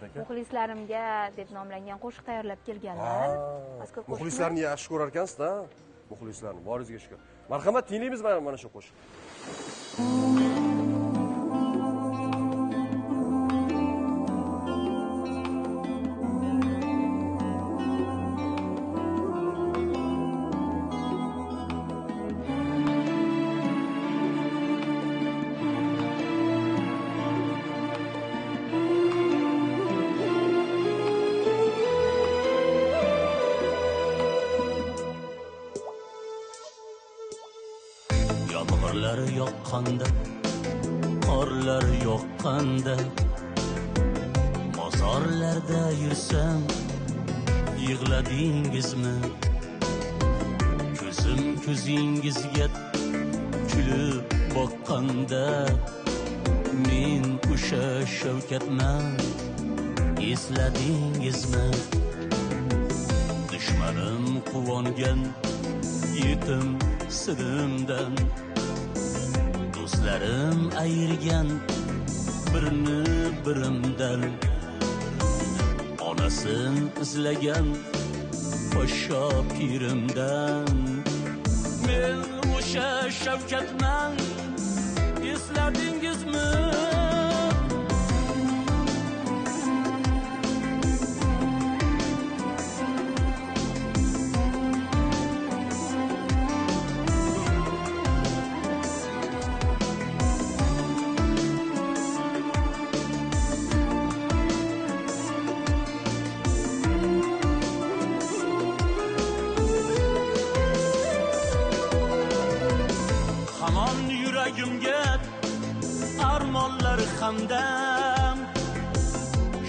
aka? Muxlislarimga deb nomlangan qo'shiq tayyorlab kelganlar. Mazkur qo'shiqni Muxlislarni yaxshi ko'rar ekansiz-da. Muxlislarni boringizga shukur. Marhamat, tinglaymiz mana shu qo'shiq. Yomg'irlar yoqqanda, qorlar yoqqanda, mozorlarda yursam, yig'ladingizmi? Ko'zim ko'zingizga kulib boqqanda, men o'sha Shavkatman, esladingizmi? Dushmanim quvongan yetim sirimdan, do'stlarim ayirgan birini birimdan, onasin izlagan poshsho pirimdan, men o'sha Shavkatman, esladingizmi? Yuragimga armonlar hamdam,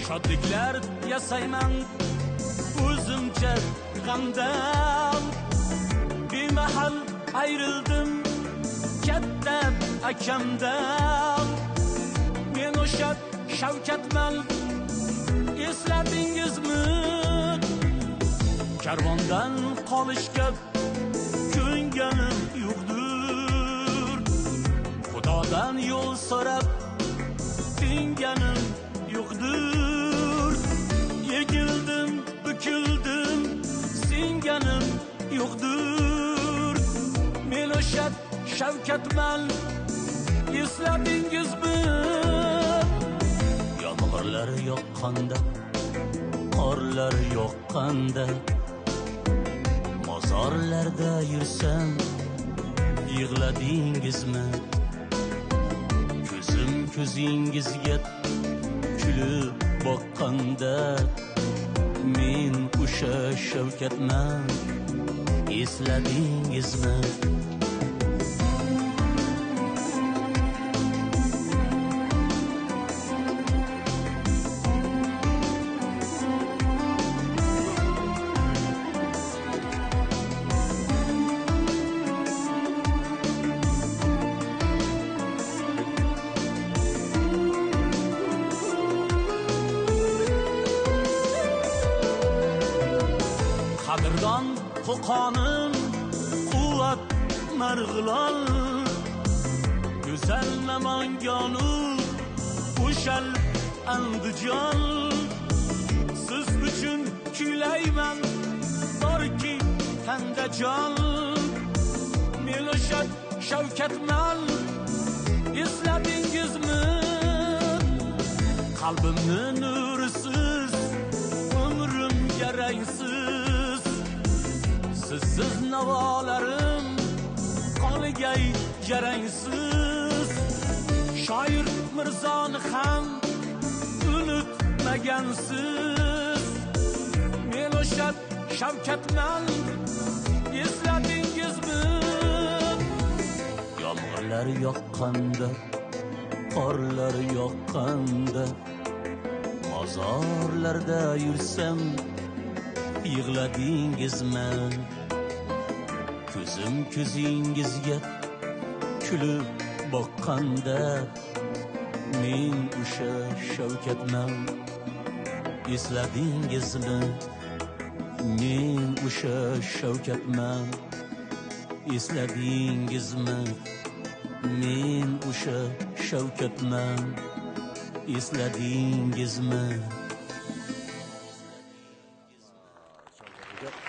shodliklar yasayman o'zimcha g'amdam. Bemahal ayrildim katta akamdan, men o'sha Shavkatman, esladingizmi? Karvondan qolishga ko'nganim yo'qdir, Xudodan yo'l so'rab tinganim yo'qdir. Egildim, bukildim, singanim yo'qdir. Men o'sha Shavkatman, esladingizmi? Yomg'irlar yoqqanda, qorlar yoqqanda, mozorlarda yursam, yig'ladingizmi? Ko'zim ko'zingizga kulib boqqanda, men o'sha Shavkatman, esladingizmi? Qadrdon Qo'qonim, quvvat Marg'ilon, go'zal Namangonu, o'shal Andijon. Siz uchun kuylayman borki tanda jon, men o'sha Shavkatman, esladingizmi? Qalbimni nurisiz, umrim garangsiz, sizsiz navolarim qonigay jarangsiz. Shoir Mirzoni ham unutmagansiz, men o'sha Shavkatman, esladingizmi? Yomg'irlar yoqqanda, qorlar yoqqanda, mozorlarda yursam, yig'ladingizmi? Ko'zim ko'zingizga kulib boqqanda, men o'sha Shavkatman, esladingizmi? Men o'sha Shavkatman, esladingizmi? Men o'sha Shavkatman, esladingizmi? aka